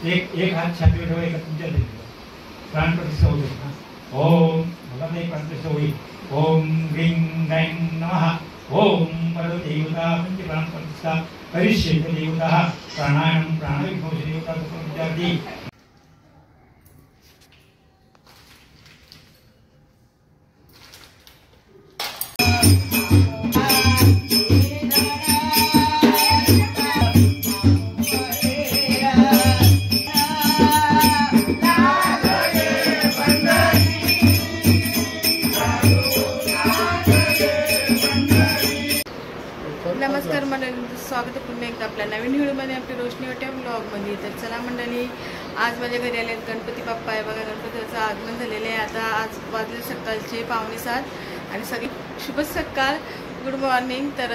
एक हात छातीवर ठेवा, एका तुमच्या प्राण प्रतिष्ठा होते ना. ओम मला नाही प्राण प्रतिष्ठा होईल. ओम ग्रीं गाईं नमः. ओम परदेवता पंचप्राण प्रतिष्ठा हरिष्ये देवता प्राणायाम प्राणविभूषि देवता विद्यार्थी. नमस्कार मंडळी, स्वागत आहे पुन्हा एकदा आपल्या नवीन व्हिडिओमध्ये, आपली रोशनी वाट्या ब्लॉगमध्ये. तर चला मंडळी, आज माझ्या घरी आले गणपती बाप्पा आहे बघा. गणपतीचं आगमन झालेलं आहे. आता आज वाजले सकाळचे 6:45 आणि सगळी शुभ सकाळ, गुड मॉर्निंग. तर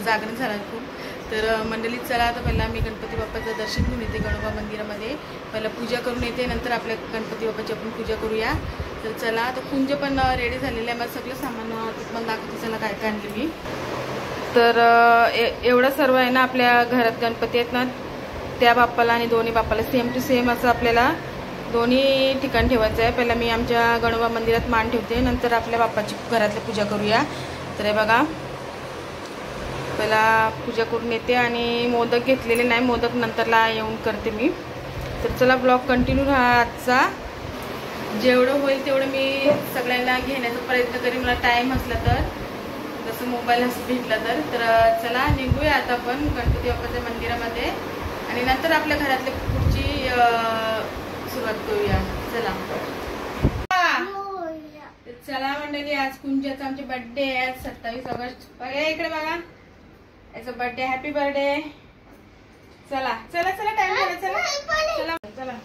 जागरण झालं खूप. तर मंडळी चला, आता पहिला मी गणपती बाप्पाचं दर्शन घेऊन येते गणोबा मंदिरामध्ये. पहिला पूजा करून येते, नंतर आपल्या गणपती बाप्पाची आपण पूजा करूया. तर चला, आता कुंज पण रेडी झालेलं आहे. मला सगळं सामान तुम्हाला दाखवते. चला काय काय आणले मी. तर एवढं सर्व आहे ना, आपल्या घरात गणपती आहेत ना, त्या बाप्पाला आणि दोन्ही बाप्पाला सेम टू सेम असं आपल्याला दोन्ही ठिकाण ठेवायचं आहे. पहिला मी आमच्या गणोबा मंदिरात मान ठेवते, नंतर आपल्या बाप्पाची घरातली पूजा करूया. तर हे बघा, पहिला पूजा करून येते आणि मोदक घेतलेले नाही, मोदक नंतरला येऊन करते मी. तर चला, ब्लॉग कंटिन्यू राहा आजचा. जेवढं होईल तेवढं मी सगळ्यांना घेण्याचा प्रयत्न करेन, मला टाईम असला तर, जसं मोबाईल असं भेटला तर. चला निघूया आता आपण गणपती बाप्पाच्या मंदिरामध्ये आणि नंतर आपल्या घरातल्या पुढची सुरुवात करूया. चला चला मंडळी, आज कुंजाचा आमचे बर्थडे आहे, 27 ऑगस्ट. बघा इकडे बघा, याचा बर्थडे. Happy birthday. चला चला चला, टाइम झाला. चला चला चला.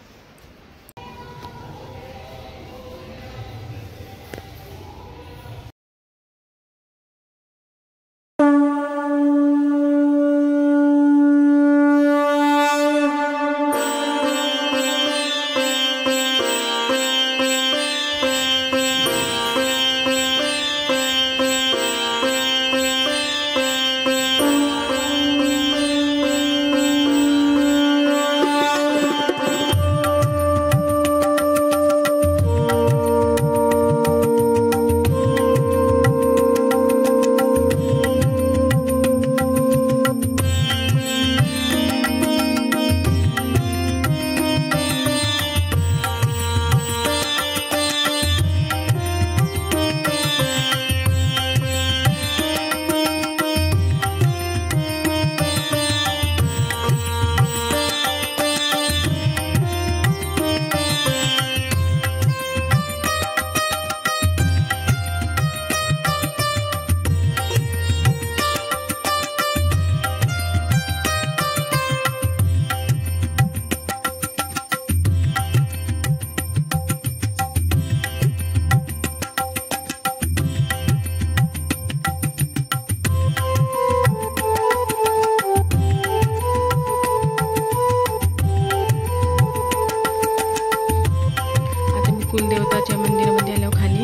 कुलदेवताच्या मंदिरामध्ये आलो खाली.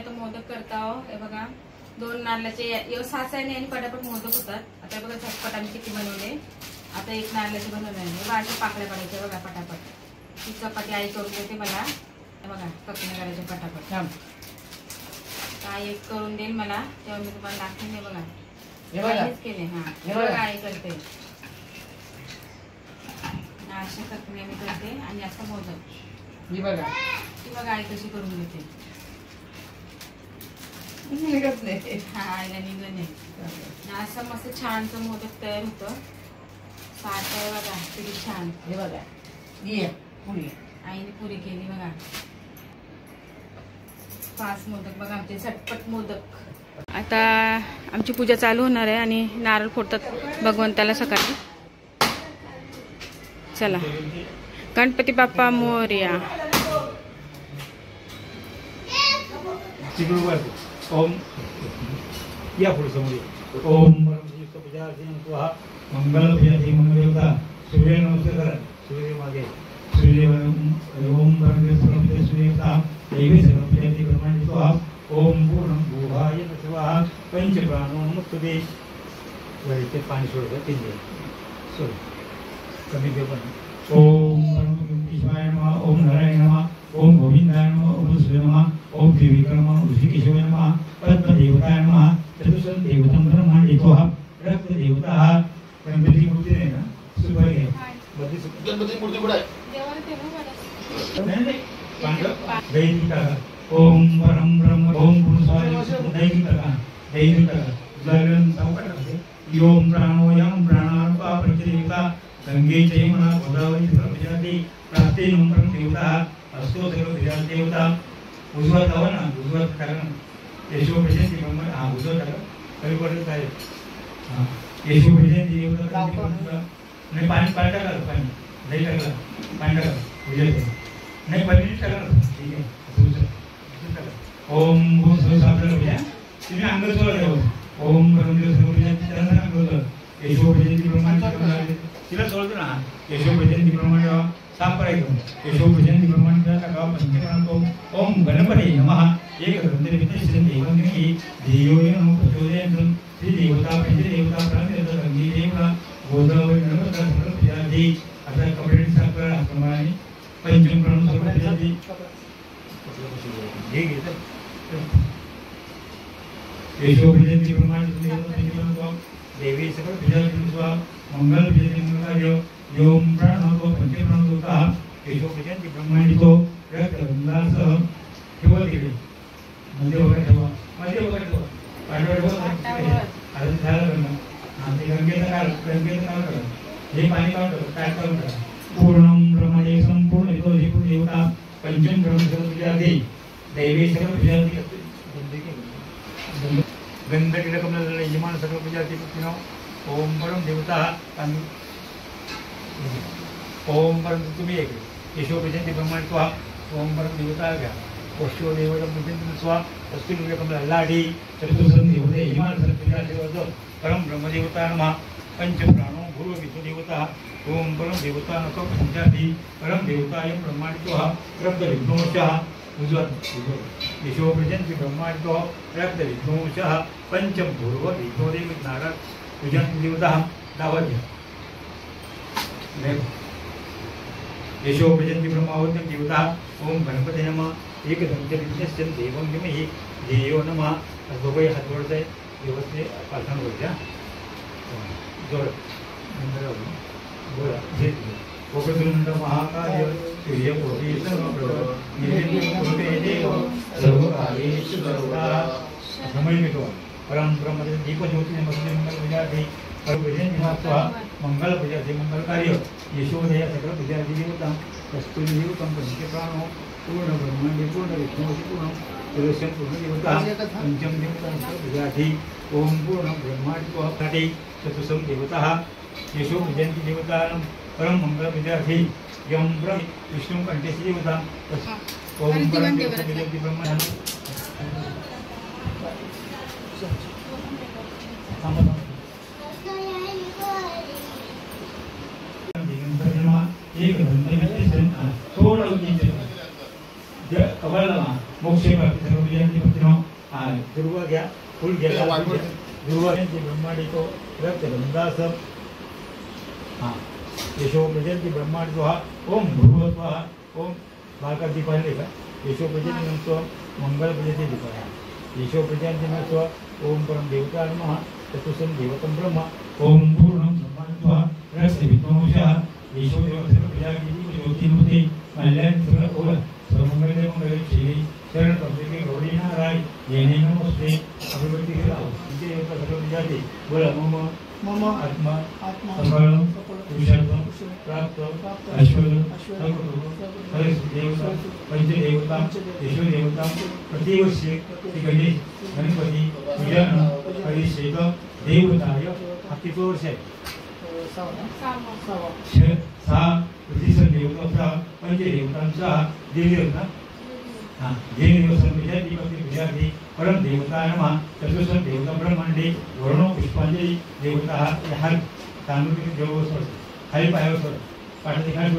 मोदक करता हे बघा, 2 नारळाचे सासाने आणि पटापट मोदक होतात. आता बघा झटपट आम्ही किती बनवले. आता 1 नारळाचे बनवले आहे. बाळाच्या पाकळ्या पडायच्या बघा पटापट. ती चपाती आई करून देते मला. बघा कपने करायचे पटापट. काय एक करून देईल मला, तेव्हा मी तुम्हाला दाखवून दे. बघा केले. हा बघा आई करते, अशा कपने मी करते आणि असं मोदक. ती बघा आई कशी करून देते. हा आईला निघत नाही. असं मस्त छानच मोदक तयार होतं. साठ आहे बघा किती छान. हे बघा पुरी आईने पुरी केली बघा. 5 मोदक बघा आमचे झटपट मोदक. आता आमची पूजा चालू होणार आहे आणि नारळ फोडतात भगवंताला सकाळी. चला, गणपती बाप्पा मोरया. ओम या पुढे समोर. ओम मंगल सूर्य नमस्कार. सूर्य मागे सूर्य. ओम देवी सर्वप्रजन्ति ब्रह्माणि स्वाहा ओम पूर्णं भूभाय स्वाहा पंचप्राणो नमस्तुते वरते पाणी सोडलं तीन दिवस सोड कमी घे पण ओम परमशिवाय नमः ओम नारायण नमः ओम गोविंदाय नमः ओम सूर्य नमः ओम देवीकर नमः ओम ऋषिकेशाय नमः पद्मदेवताय नमः चतुष्षं देवतं ब्रह्माणि स्वाहा रक्त देवता गणपती मूर्ती आहे ना सुपर घे गणपती मूर्ती कुठे आहे? दैनिक ओम परम ब्रह्म ओम पुरुषाय दैनिक दैनिक जलन संकट ओम प्राणो यम प्राणारूपा पंचदेवता गंगे जयमुना गोदावरी प्रजाती प्राप्ते नंबरम देवता अस्तो सर्व देवता उजवा तव ना उजवा कारण केशव प्रजाती ब्रह्म हा उजवा कारण कवी पडत आहे हां केशव प्रजाती देवता नाही पाणी टाकला पाणी दही टाकला पाणी टाकला पूजा नहीं पनीर टाकला ठीक आहे ओम भू सापडलं पूजा तुम्ही अंग सोडलं ओम ब्रह्मदेव सर्वप्रजाती त्यांना अंग केशव प्रजाती ब्रह्मांड तिला सोडतो ना केशव प्रजाती ब्रह्मांड साफ करायचं केशव प्रजाती ब्रह्मांड टाकावा पंचप्राणतो ओम गणपती नमः एक गणपती देवं धियो नमो प्रचोदयात् श्री देवता पंचदेवता प्राणदेवता गंगे देवता गोदावरी नर्मदा सर्वप्रजाती आता कपडे साफ करा प्रमाणे पंचप्राण सर्वप्रजाती हे घेत केशव प्रजाती ब्रह्मांड देवी सकल प्रजाती स्वाहा मंगल प्रजाती मंगलार्य ओम प्राणो पंचप्राणोता केशव प्रजाती ब्रह्मांडितो रक्तगंधासह ठेवा तिकडे मध्ये वगैरे ठेवा पाठवा आता झालं करणं आणि गंगेचं काल करा हे पाणी काढतो काय करून करा पूर्णं ब्रह्मणे संपूर्ण येतो हे देवता पंचम ब्रह्म सर्व प्रजाती दैवी सर्व प्रजाती गंधकीला कमल यमान सर्व प्रजाती पुत्रिनो ओम परम देवता ओम परम तुम्ही एक केशव प्रजाती ब्रह्मांड स्वाहा ओम परम देवता घ्या पशु देवता प्रजाती स्वाहा अस्तु कमल लाडी चतुर्सं देवते यमान सर्व प्रजाती परम ब्रह्मदेवता नमः पंचप्राणो भूर्व विष्णुदेवता ओम परम देवता नको पंचाधी परम देवताय ब्रह्मांड स्वाहा रक्त विष्णुशः केशव प्रजाती ब्रह्मांड रक्त विष्णुशः पंचभूर्व विष्णुदेव नारद प्रजाती देवता दावत केशव प्रजाती ब्रह्मावत देवता ओम गणपती नमः एक दंतविद्यस्य देवं विमहि ध्येयो नमः दोघे हात जोडते व्यवस्थित पालखण बोलत्या जोड बोला कोकण महाकाय सूर्यकोटी सर्वकार्येषु सर्वदा समय मिटवा परम ब्रह्म दीप ज्योति नमस्ते मंगल विजयार्थी प्रजन महात्वा मंगल प्रजाति मंगल कार्य यशोदया सकल प्रजाति देवता कस्तूरी देवतं पंचप्राणो पूर्ण ब्रह्मांडे पूर्ण विष्णु पूर्ण तुलसी पूर्ण देवता पंचम देवता सकल प्रजाति ओम पूर्ण ब्रह्मांड साठी चतुसम देवता यशो प्रजाति देवता परम मंगल विद्यार्थी यम ब्रह्म विष्णु कंठेशी देवता ओम परम देवता प्रजाति ब्रह्म एक मोक्ष दुर्वा घ्या फुल घ्या दुर्वा ब्रह्मांडी तो रक्त गंगास हाँ यशो प्रजाति ब्रह्मांड स्वाहा ओम भूर्भुवः स्वाहा ओम बालका दीपाले का यशो प्रजाति नमस्ते मंगल प्रजाति दीपाया यशो प्रजाति नमस्ते ओम परम देवता नमः चतुसं देवतं ब्रह्म ओम पूर्णं ब्रह्मांड स्वाहा रक्त विष्णुशः यशो देवता प्रजाति ज्योतिर्मते कल्याण सर्वमंगल मंगल श्री शरण प्रभु गौरी नारायण येने नमस्ते अभिवृद्धि देवता सकल प्रजाति बोला मम मम आत्मा संभळं पुरुषार्थं प्राप्त ऐश्वर्य देवता पंचदेवता यशोदेवता प्रतिवर्षे श्री गणेश गणपती पूजन अभिषेक देवताय आपली वर्ष आहे सहा प्रतिसर देवतांचा पंचदेवतांचा देवदेवता हाँ देवी प्रजाति प्रजाति परम देवता नमः चतुर्थ देवता ब्रह्मांडे वर्णो पुष्पांजलि देवता हर तांदूळ देवस्वर खाली पायावर पाठ दिखाई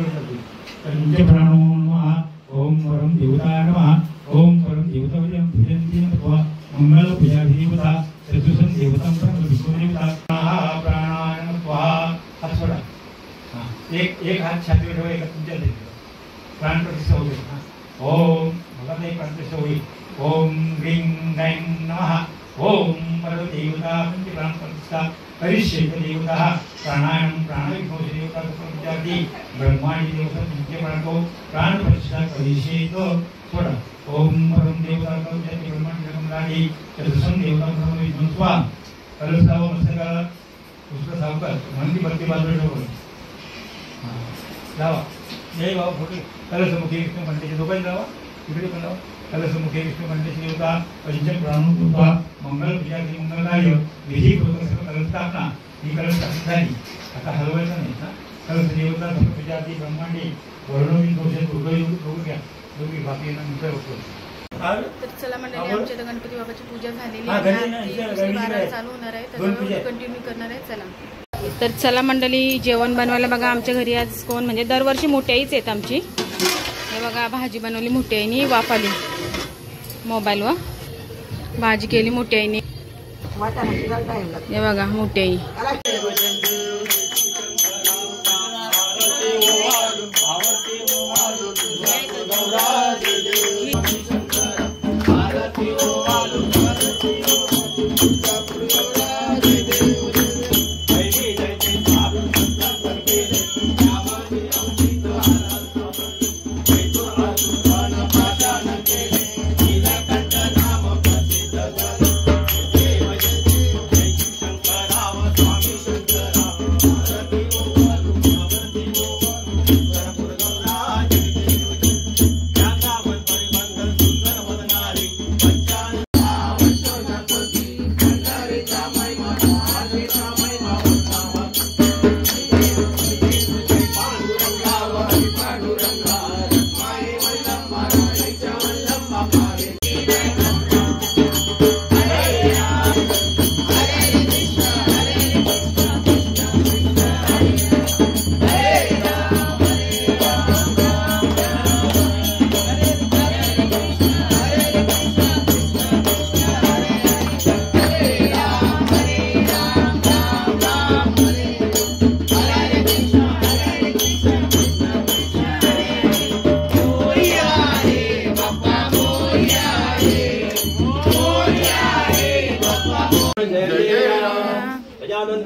पंचप्राणो नमः ओम परम देवता नमः देवतावयं भुजन्ति नत्वा मंगलपूजाभिदेवता चतुसं देवतां विष्णुदेवता प्राणायाम स्वाहा हात सोडा एक हात छातीवर ठेवा एका तुमच्या प्राण प्रतिष्ठा होईल ओम मला नाही प्राण प्रतिष्ठा होईल ओम ह्रीं गाईं नमः ओम परदेवता पंच प्राण प्रतिष्ठा हरिषेक देवता प्राणायाम प्राणविघोष देवता विद्यार्थी ब्रह्मांडी देवता तुमचे प्राणो प्राण प्रतिष्ठा हरिषेक सोडा ओम परम देवता विद्यार्थी ब्रह्मांडी ब्रह्मराजी चतुसं देवता ब्रह्म स्वाहा कलसाव मस्तका पुष्प सावकर मंदी भक्ती बाजूला ठेवून लावा जय बाबा फोटो कलसमुखी विष्णू कंठेचे दोघांनी लावा इकडे पण लावा कलसमुखी विष्णू कंठेचे देवता पंचम प्राणुभूता मंगल पूजारी मंगलदाय विधी पूर्वक सर्व कलस्थापना ही कलस्थापना झाली आता हलवायचं नाही ना कलश देवता पूजारी ब्रह्मांडी वर्णोविन दोषे दोघं घ्या दोघी बाकी नंतर होतो तर चला मंडळी आमच्या इथं गणपती बाबाची पूजा झालेली आहे चालू होणार आहे त्याच्यावर कंटिन्यू करणार आहे चला तर चला मंडळी जेवण बनवायला बघा आमच्या घरी आज कोण म्हणजे दरवर्षी मोठ्याईच आहेत आमची हे बघा भाजी बनवली मोठ्याईनी वाफ आली मोबाईलवर भाजी केली मोठ्याईनी हे बघा मोठ्याई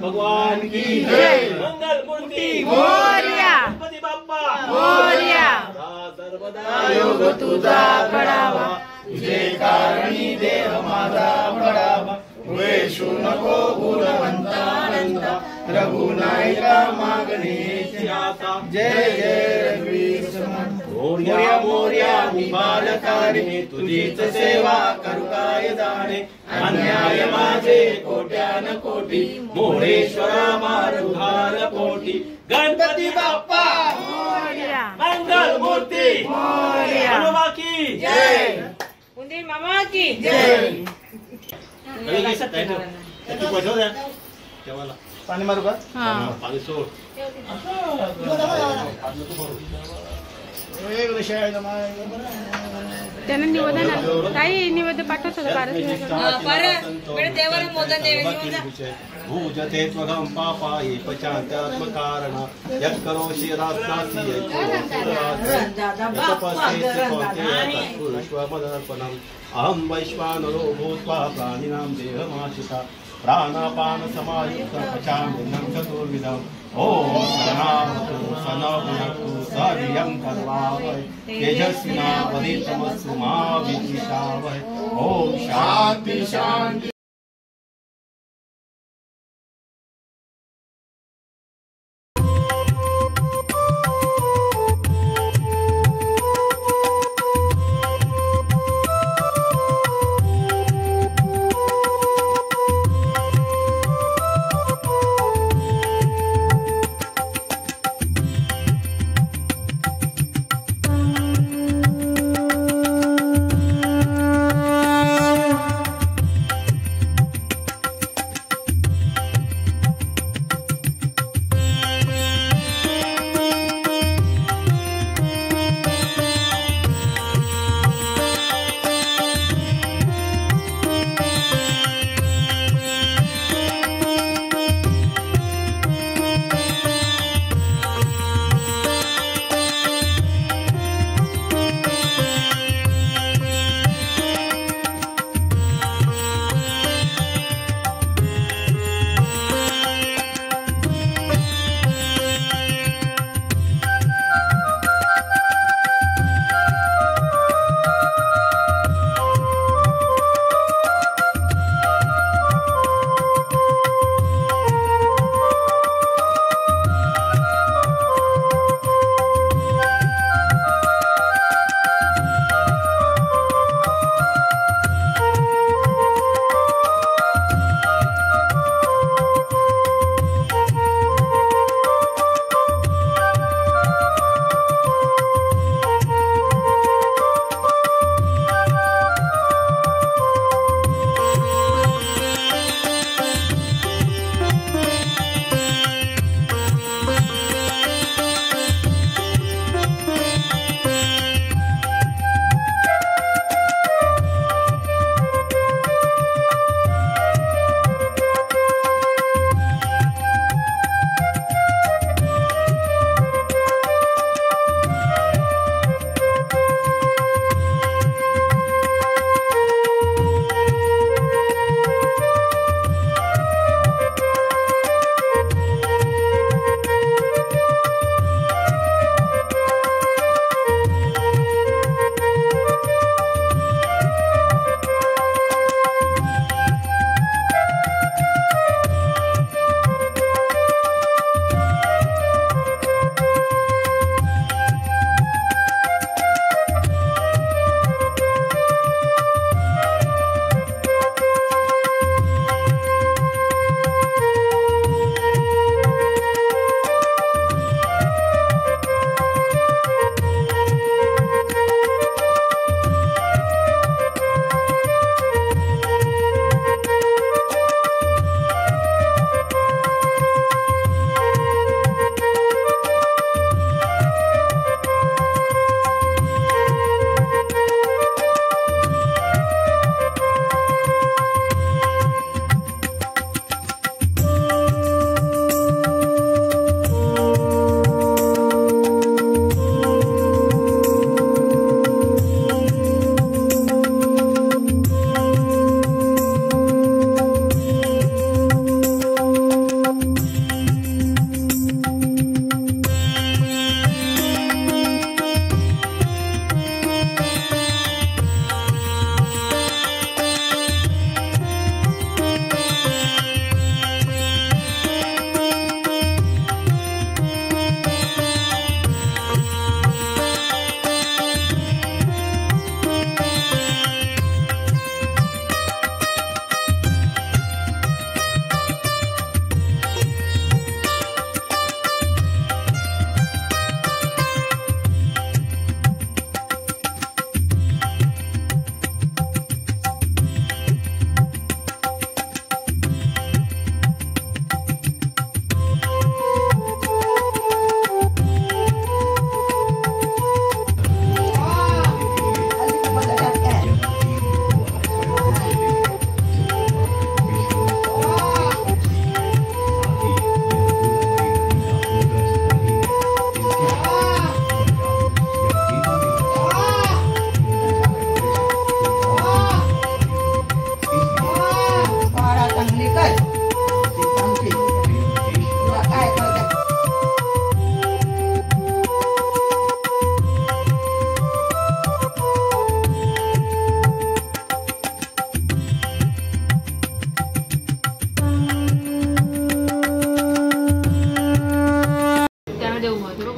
भगवान की जय मंगल मूर्ति मोरया गणपती बाप्पा मोरया सर्वदा योग तुझा घडावा तुझे कारणी देह माझा घडावा वेशू नको गुणवंतानंदा रघुनायका मागणेची आता जय जय रघुवीर मोरया मोरया बालकारिणी तुझीच सेवा करू काय जाणे अन्याय माझे कोट्यान कोटी मोरेश्वरा मार उधार पोटी गणपती बाप्पा मोरया मंगल मूर्ती मोरया मामा की जय उंदीर मामा की जय पाणी मारू का पाणी सोड त्यांना निवेदन काही निवेदन पाठवतो भूजते त्वगं पापाये पचात्यात्मकारण यत्करोषि रास्तासि यत्पुरुषमदर्पणम् अहं वैश्वानरो भूत्वा प्राणिनां देहमाश्रिता प्राणापान समायुक्त पचाम्यन्नं चतुर्विधम् ॐ सनभुनक्तु सवियं कर्वावहै तेजस्विनावधीतमस्तु मा विद्विषावहै ॐ शान्ति शान्ति।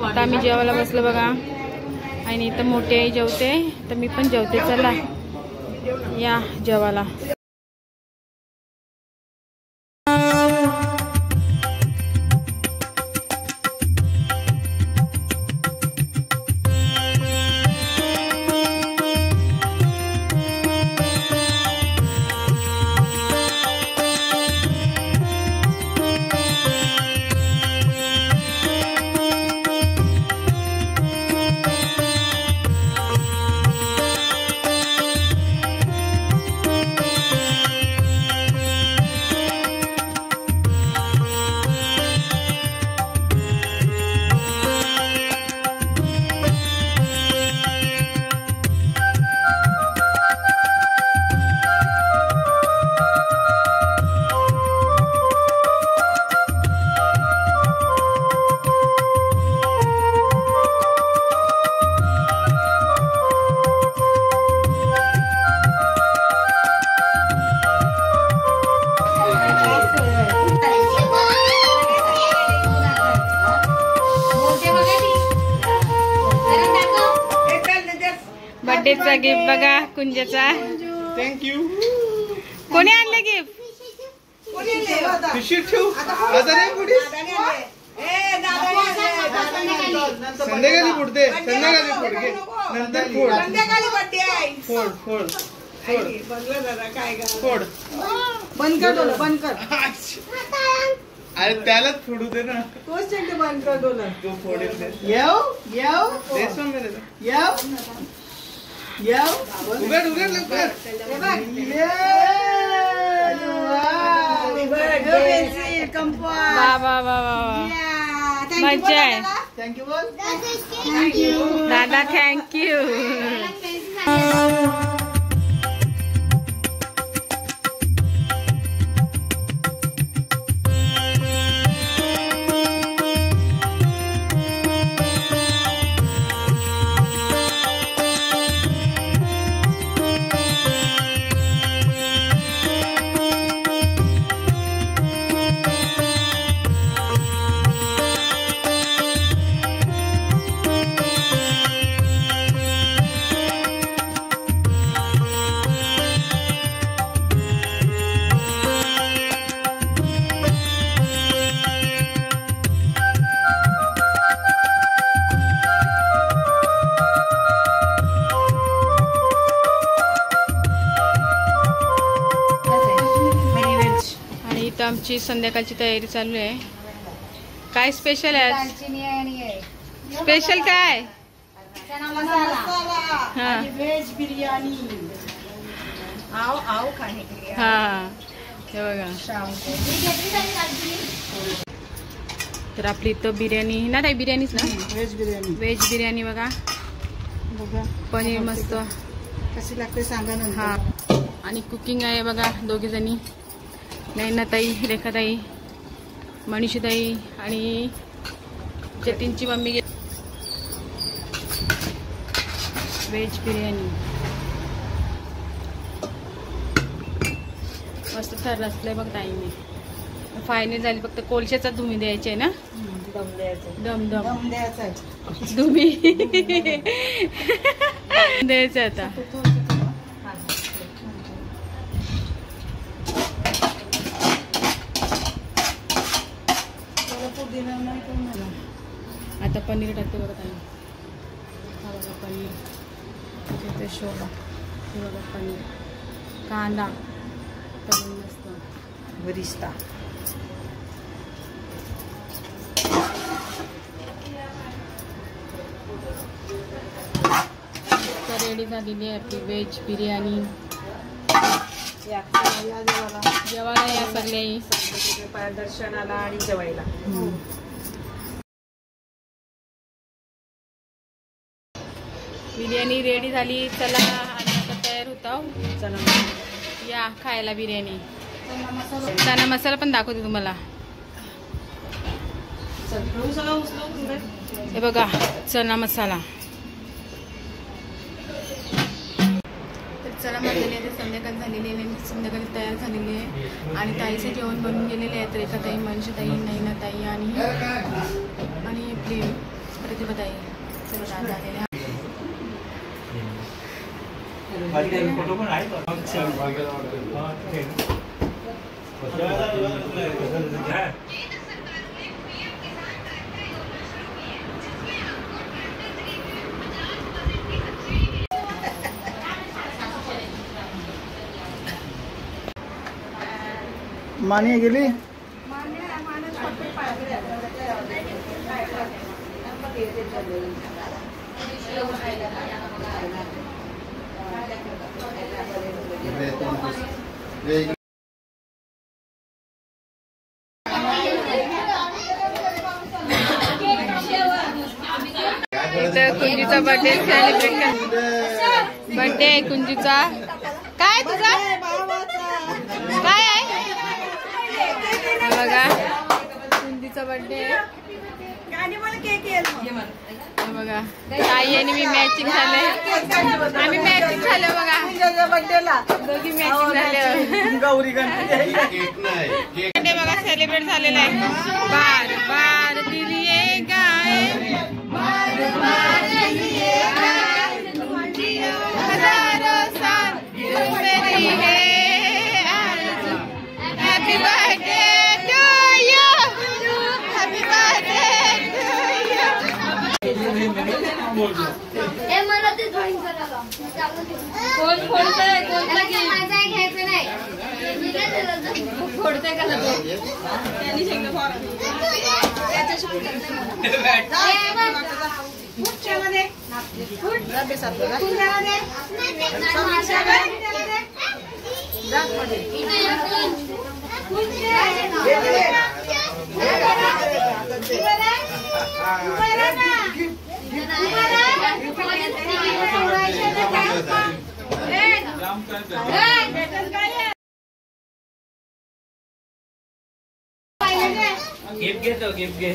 आता आम्ही जेवायला बसलो बघा आणि इथं मोठी आई जेवते तर मी पण जेवते. चला या जेवायला. बर्थडेचा गिफ्ट बघा कुंजचा. थँक्यू. कोणी आणलं गिफ्ट? संध्याकाळी पुढते संध्याकाळी पुढे नंतर फोड फोड फोड फोड बंद कर डोला बंद कर. अरे त्यालाच फोडू दे ना. तोच चेक बंद कर डोला. तो फोडेल ते. उघड उघड लवकर. वा वा वा वा मजा आहे. थँक्यू बोल. दादा थँक्यू. आमची संध्याकाळची तयारी चालू आहे. काय स्पेशल आहे? स्पेशल काय? हाँ वेज बिरयानी. आओ आओ खाने के लिए. हा हे बघा. तर आपली तो बिर्याणी ना ताई बिर्याणीच ना. वेज बिर्याणी. वेज बिर्याणी बघा. बघा पनीर मस्त कशी लागते सांगा ना. हा आणि कुकिंग आहे बघा दोघी जणी. नैनाताई, रेखाताई, मनीषाताई आणि जतीनची मम्मी. वेज बिर्याणी मस्त ठरलं असलंय बघ ताईने. फायनल झाली फक्त कोळशाचा धुमी द्यायचे ना. दम द्यायचं. दम दम दम द्यायचा आहे. धुमी द्यायचं आता. आता पनीर टाकते बघा ताई. हा बघा पनीर. ते शोभा हे बघा पनीर कांदा तळून मस्त वरिष्ठा. तर रेडी झालेली आहे आपली वेज बिर्याणी. जेवायला या सगळे दर्शनाला आणि जेवायला. बिर्याणी रेडी झाली. चला आता तयार होता. चला या खायला बिर्याणी. चना मसाला पण दाखवते तुम्हाला. हे बघा चना मसाला. तर चला म्हटलेली आहे. संध्याकाळ झालेली आहे. संध्याकाळी तयार झालेली आहे आणि ताईचं जेवण बनवून गेलेले आहेत. रेखाताई, मनीषाताई, नैनाताई आणि आपली बधाई. चला आज आलेले आहे. फोटो पण आहे मानी गेली. इथं कुंजीचा बर्थडे सेलिब्रेट बर्थडे आहे कुंजीचा. काय तुझा काय आहे बघा कुंजीचा बर्थडे बघा. आई आणि मी मॅचिंग झालंय. आम्ही मॅचिंग झालं बघा. बर्थडेला दोघी मॅचिंग झालं. गौरी बर्थडे बघा सेलिब्रेट झालेला आहे. बार बार दिलिये गाय बार बार दिलिये गाय हजारों साल मेरी है आरज़ू. Happy birthday to you. Happy birthday हे मला ते ड्रॉइंग करायला कोण फोडतंय कोणता की माझा घ्यायचं नाही. मी काय दिलं फोडतंय का त्यांनी शेंगा गिफ्ट घेतो गिफ्ट घे.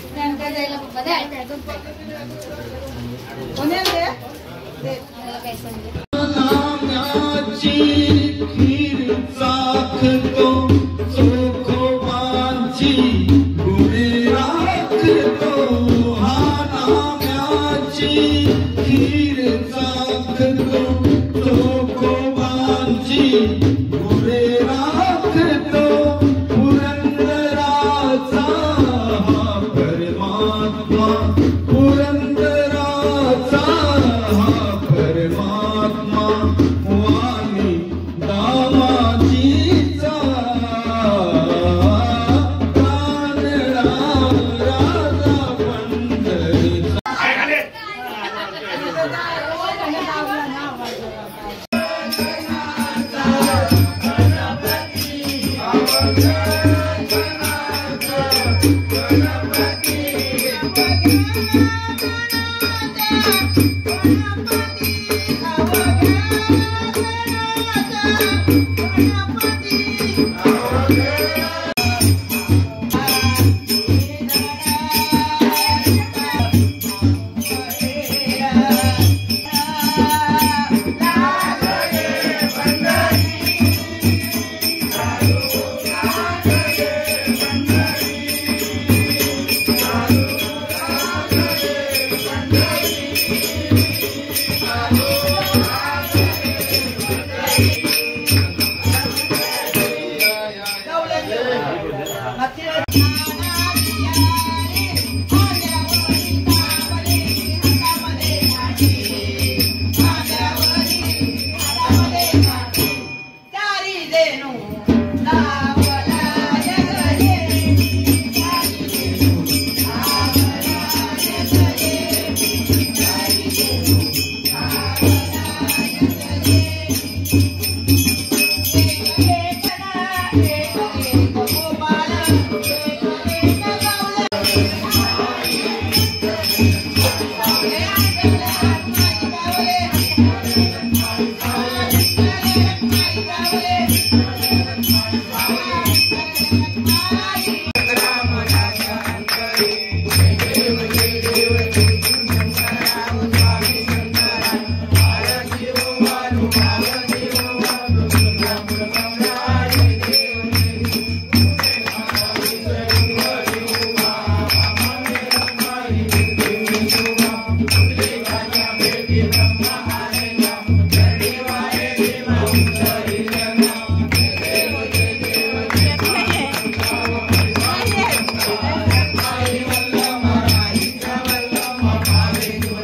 हरे